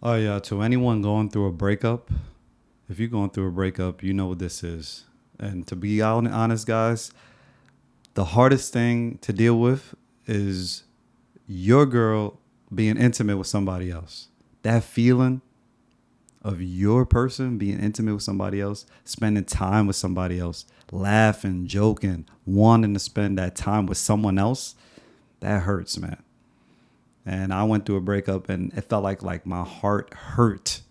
Oh yeah, to anyone going through a breakup, if you're going through a breakup, you know what this is. And to be honest, guys, the hardest thing to deal with is your girl being intimate with somebody else. That feeling of your person being intimate with somebody else, spending time with somebody else, laughing, joking, wanting to spend that time with someone else, that hurts, man. And I went through a breakup and it felt like my heart hurt,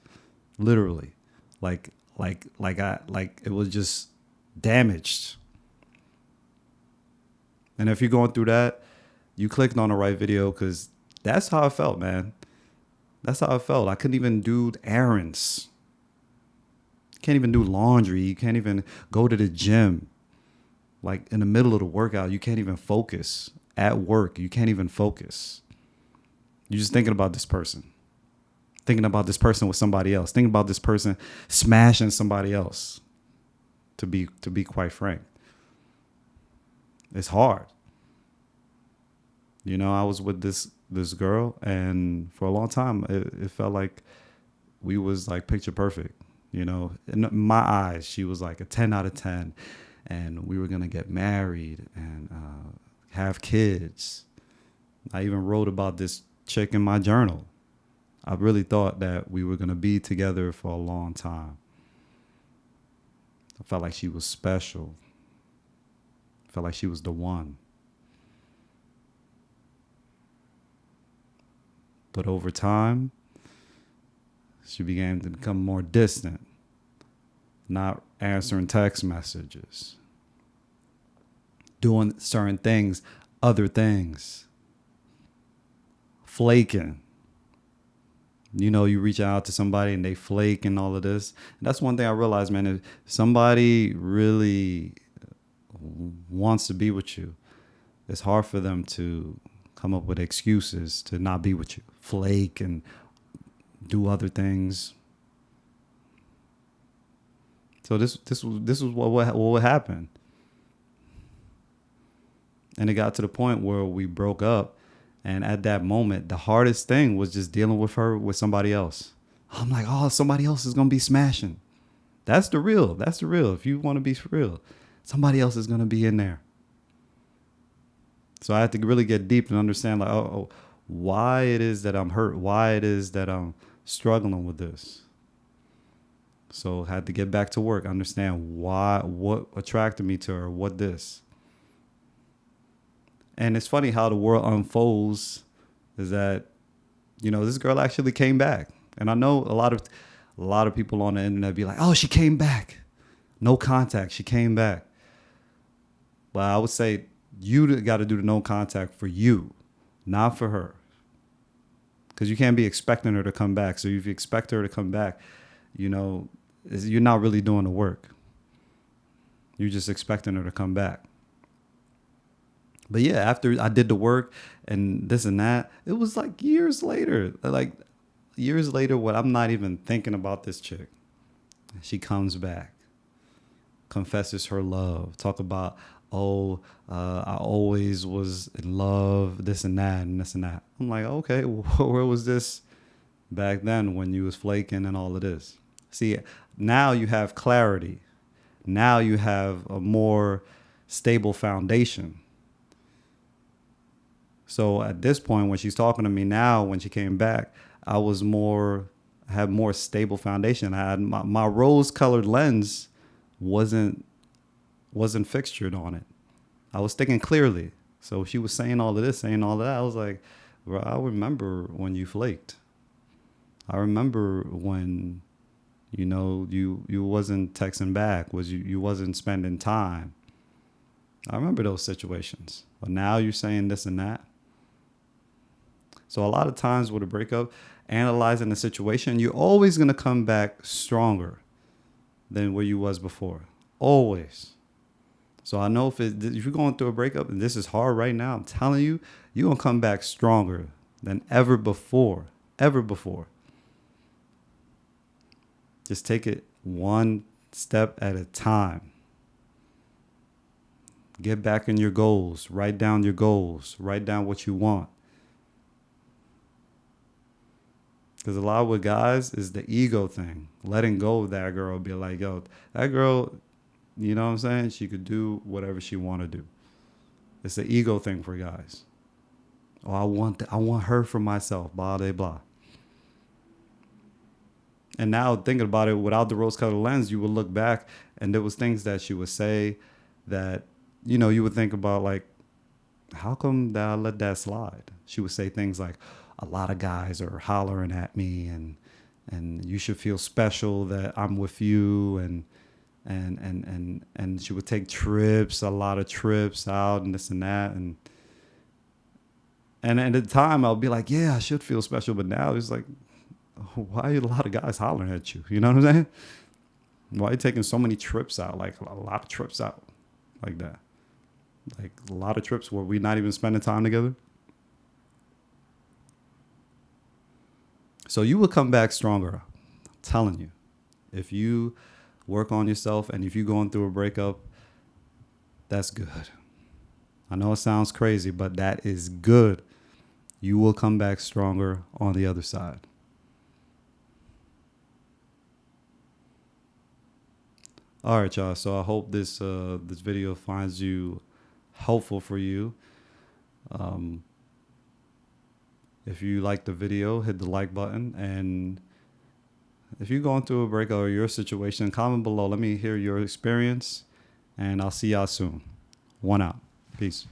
literally. Like it was just damaged. And if you're going through that, you clicked on the right video because that's how I felt, man. That's how I felt. I couldn't even do errands. Can't even do laundry. You can't even go to the gym. Like in the middle of the workout, you can't even focus. At work, you can't even focus. You're just thinking about this person. Thinking about this person with somebody else. Thinking about this person smashing somebody else. To be quite frank, it's hard. You know, I was with this girl, and for a long time, it felt like we was like picture perfect. You know, in my eyes, she was like a 10 out of 10, and we were gonna get married and have kids. I even wrote about this chick in my journal. I really thought that we were gonna be together for a long time. I felt like she was special. I felt like she was the one. But over time, she began to become more distant, not answering text messages, doing certain things, other things, flaking. You know, you reach out to somebody and they flake and all of this. And that's one thing I realized, man. If somebody really wants to be with you, it's hard for them to come up with excuses to not be with you, flake and do other things. So this was what happened, and it got to the point where we broke up. And at that moment, the hardest thing was just dealing with her with somebody else. I'm like, oh, somebody else is gonna be smashing. That's the real. That's the real. If you want to be for real, somebody else is gonna be in there. So I had to really get deep and understand, like, oh, why it is that I'm hurt, why it is that I'm struggling with this. So I had to get back to work, understand why, what attracted me to her, what this. And it's funny how the world unfolds is that, you know, this girl actually came back. And I know a lot of people on the internet be like, oh, she came back. No contact, she came back. But I would say you got to do the no contact for you, not for her. Because you can't be expecting her to come back. So if you expect her to come back, you know, you're not really doing the work. You're just expecting her to come back. But yeah, after I did the work and this and that, it was like years later. Like years later, when I'm not even thinking about this chick, she comes back, confesses her love, talk about, oh, I always was in love, this and that, and this and that. I'm like, okay, where was this back then when you was flaking and all of this? See, now you have clarity. Now you have a more stable foundation. So at this point, when she's talking to me now, when she came back, I was more, I had more stable foundation. I had my rose-colored lens wasn't wasn't fixtured on it. I was thinking clearly. So she was saying all of this, saying all of that. I was like, bro, I remember when you flaked. I remember when, you know, you wasn't texting back, was you wasn't spending time. I remember those situations. But now you're saying this and that. So a lot of times with a breakup, analyzing the situation, you're always gonna come back stronger than where you was before. Always. So I know if you're going through a breakup and this is hard right now, I'm telling you, you're gonna come back stronger than ever before. Ever before. Just take it one step at a time. Get back in your goals. Write down your goals. Write down what you want. Because a lot with guys is the ego thing. Letting go of that girl, be like, yo, that girl, you know what I'm saying? She could do whatever she want to do. It's the ego thing for guys. Oh, I want her for myself, blah, blah, blah. And now thinking about it without the rose-colored lens, you would look back and there was things that she would say that, you would think about like, how come that I let that slide? She would say things like, a lot of guys are hollering at me and you should feel special that I'm with you and she would take trips, a lot of trips out and this and that and at the time I'll be like, yeah, I should feel special, but now it's like, why are a lot of guys hollering at you? You know what I'm saying? Why are you taking so many trips out? Like a lot of trips out like that. Like a lot of trips where we're not even spending time together. So you will come back stronger. I'm telling you. If you work on yourself and if you're going through a breakup, that's good. I know it sounds crazy, but that is good. You will come back stronger on the other side. All right, y'all. So I hope this video finds you helpful for you. If you like the video, hit the like button. And if you're going through a breakup or your situation, comment below. Let me hear your experience. And I'll see y'all soon. One out. Peace.